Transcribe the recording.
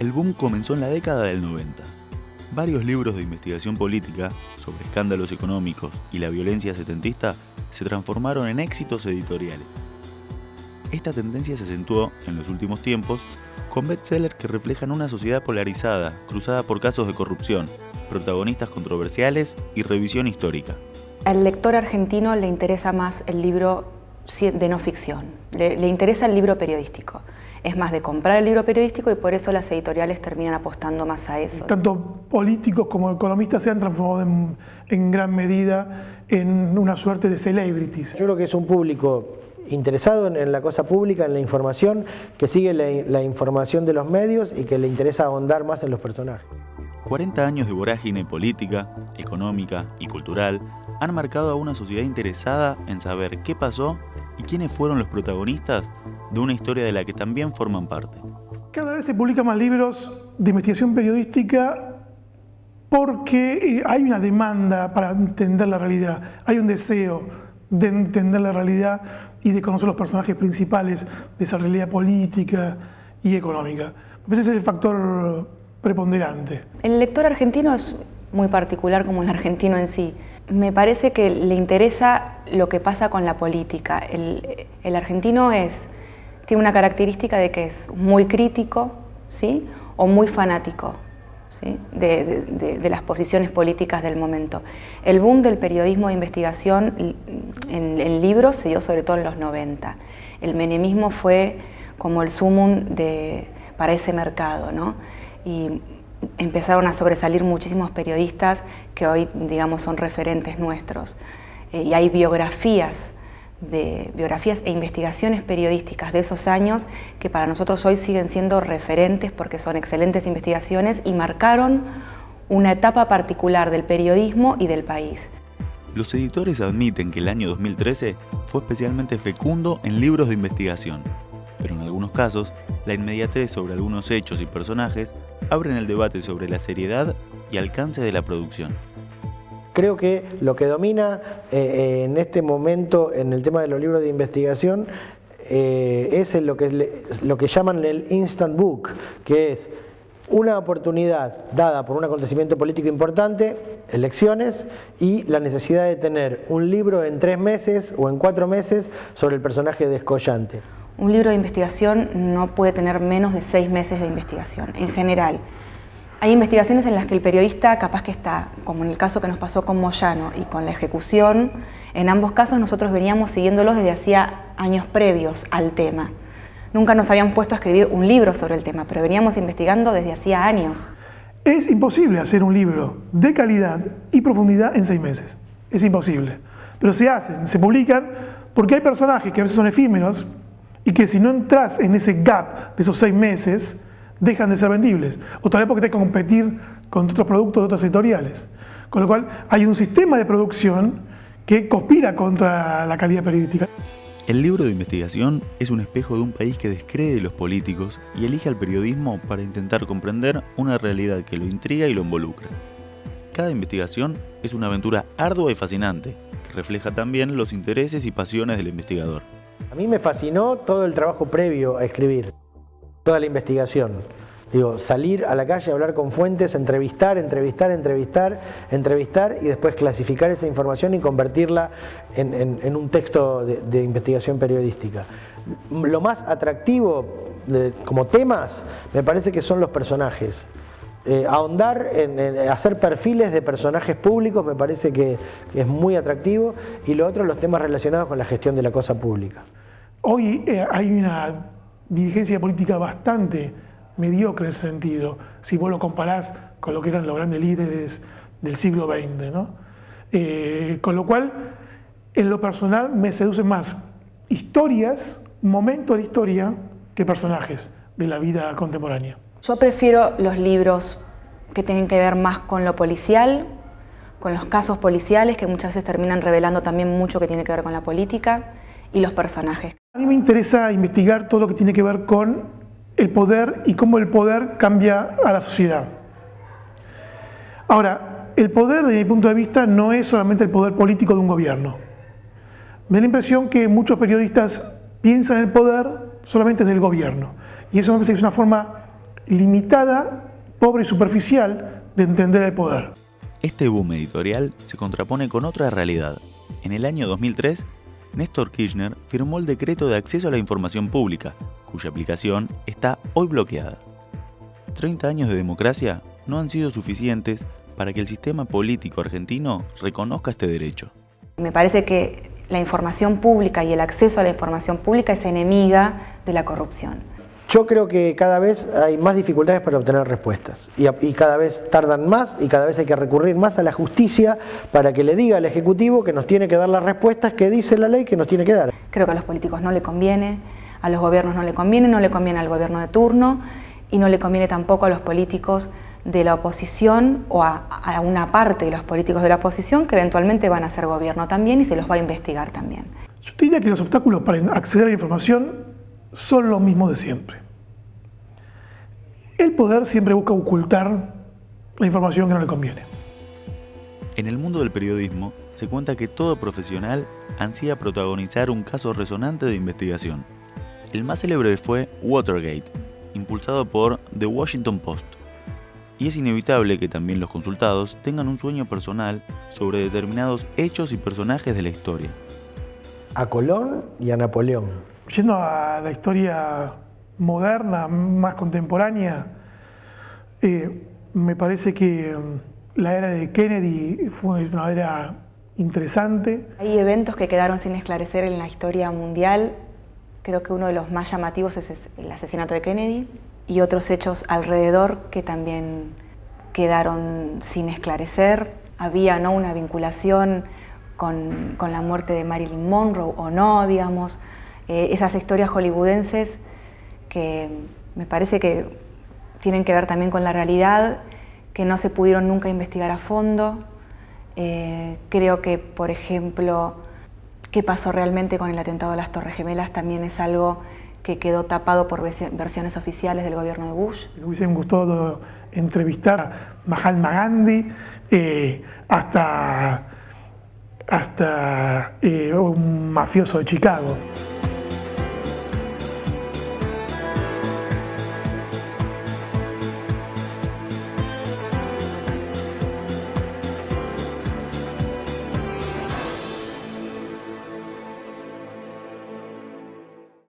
El boom comenzó en la década del 90. Varios libros de investigación política sobre escándalos económicos y la violencia setentista se transformaron en éxitos editoriales. Esta tendencia se acentuó en los últimos tiempos con bestsellers que reflejan una sociedad polarizada, cruzada por casos de corrupción, protagonistas controversiales y revisión histórica. Al lector argentino le interesa más el libro de no ficción, le interesa el libro periodístico. Es más de comprar el libro periodístico y por eso las editoriales terminan apostando más a eso. Tanto políticos como economistas se han transformado en gran medida en una suerte de celebrities. Yo creo que es un público interesado en la cosa pública, en la información, que sigue la información de los medios y que le interesa ahondar más en los personajes. 40 años de vorágine política, económica y cultural han marcado a una sociedad interesada en saber qué pasó y quiénes fueron los protagonistas de una historia de la que también forman parte. Cada vez se publican más libros de investigación periodística porque hay una demanda para entender la realidad, hay un deseo de entender la realidad y de conocer los personajes principales de esa realidad política y económica. Ese es el factor preponderante. El lector argentino es muy particular como el argentino en sí. Me parece que le interesa lo que pasa con la política. El argentino tiene una característica de que es muy crítico, ¿sí? O muy fanático, ¿sí? de las posiciones políticas del momento. El boom del periodismo de investigación en libros se dio sobre todo en los 90. El menemismo fue como el sumum para ese mercado, ¿no? Y empezaron a sobresalir muchísimos periodistas que hoy, digamos, son referentes nuestros. Y hay biografías e investigaciones periodísticas de esos años que para nosotros hoy siguen siendo referentes porque son excelentes investigaciones y marcaron una etapa particular del periodismo y del país. Los editores admiten que el año 2013 fue especialmente fecundo en libros de investigación, pero en algunos casos, la inmediatez sobre algunos hechos y personajes abren el debate sobre la seriedad y alcance de la producción. Creo que lo que domina en este momento en el tema de los libros de investigación es lo que llaman el instant book, que es una oportunidad dada por un acontecimiento político importante, elecciones, y la necesidad de tener un libro en 3 meses o en 4 meses sobre el personaje descollante. Un libro de investigación no puede tener menos de 6 meses de investigación, en general. Hay investigaciones en las que el periodista capaz que está, como en el caso que nos pasó con Moyano y con la ejecución, en ambos casos nosotros veníamos siguiéndolos desde hacía años previos al tema. Nunca nos habían puesto a escribir un libro sobre el tema, pero veníamos investigando desde hacía años. Es imposible hacer un libro de calidad y profundidad en 6 meses. Es imposible. Pero se hacen, se publican, porque hay personajes que a veces son efímeros y que si no entras en ese gap de esos 6 meses, dejan de ser vendibles. O tal vez porque tenés que competir con otros productos de otros editoriales. Con lo cual hay un sistema de producción que conspira contra la calidad periodística. El libro de investigación es un espejo de un país que descree de los políticos y elige al periodismo para intentar comprender una realidad que lo intriga y lo involucra. Cada investigación es una aventura ardua y fascinante, que refleja también los intereses y pasiones del investigador. A mí me fascinó todo el trabajo previo a escribir, toda la investigación. Digo, salir a la calle, hablar con fuentes, entrevistar y después clasificar esa información y convertirla en un texto de investigación periodística. Lo más atractivo como temas me parece que son los personajes. Ahondar en hacer perfiles de personajes públicos me parece que es muy atractivo, y lo otro, los temas relacionados con la gestión de la cosa pública. Hoy hay una dirigencia política bastante mediocre en ese sentido, si vos lo comparás con lo que eran los grandes líderes del siglo XX, ¿no? Con lo cual, en lo personal, me seducen más historias, momentos de historia, que personajes de la vida contemporánea. Yo prefiero los libros que tienen que ver más con lo policial, con los casos policiales, que muchas veces terminan revelando también mucho que tiene que ver con la política, y los personajes. A mí me interesa investigar todo lo que tiene que ver con el poder y cómo el poder cambia a la sociedad. Ahora, el poder, desde mi punto de vista, no es solamente el poder político de un gobierno. Me da la impresión que muchos periodistas piensan en el poder solamente desde el gobierno. Y eso me parece que es una forma limitada, pobre y superficial de entender el poder. Este boom editorial se contrapone con otra realidad. En el año 2003, Néstor Kirchner firmó el Decreto de Acceso a la Información Pública, cuya aplicación está hoy bloqueada. 30 años de democracia no han sido suficientes para que el sistema político argentino reconozca este derecho. Me parece que la información pública y el acceso a la información pública es enemiga de la corrupción. Yo creo que cada vez hay más dificultades para obtener respuestas y cada vez tardan más y cada vez hay que recurrir más a la justicia para que le diga al Ejecutivo que nos tiene que dar las respuestas que dice la ley que nos tiene que dar. Creo que a los políticos no le conviene, a los gobiernos no le conviene al gobierno de turno y no le conviene tampoco a los políticos de la oposición o a una parte de los políticos de la oposición que eventualmente van a ser gobierno también y se los va a investigar también. Yo diría que los obstáculos para acceder a la información son los mismos de siempre. El poder siempre busca ocultar la información que no le conviene. En el mundo del periodismo se cuenta que todo profesional ansía protagonizar un caso resonante de investigación. El más célebre fue Watergate, impulsado por The Washington Post. Y es inevitable que también los consultados tengan un sueño personal sobre determinados hechos y personajes de la historia. A Colón y a Napoleón. Yendo a la historia moderna, más contemporánea, me parece que la era de Kennedy fue una era interesante. Hay eventos que quedaron sin esclarecer en la historia mundial. Creo que uno de los más llamativos es el asesinato de Kennedy y otros hechos alrededor que también quedaron sin esclarecer. Había ¿no? una vinculación con la muerte de Marilyn Monroe o no, digamos. Esas historias hollywoodenses que me parece que tienen que ver también con la realidad, que no se pudieron nunca investigar a fondo. Creo que, por ejemplo, qué pasó realmente con el atentado de las Torres Gemelas también es algo que quedó tapado por versiones oficiales del gobierno de Bush. Me hubiese gustado entrevistar a Mahatma Gandhi, hasta un mafioso de Chicago.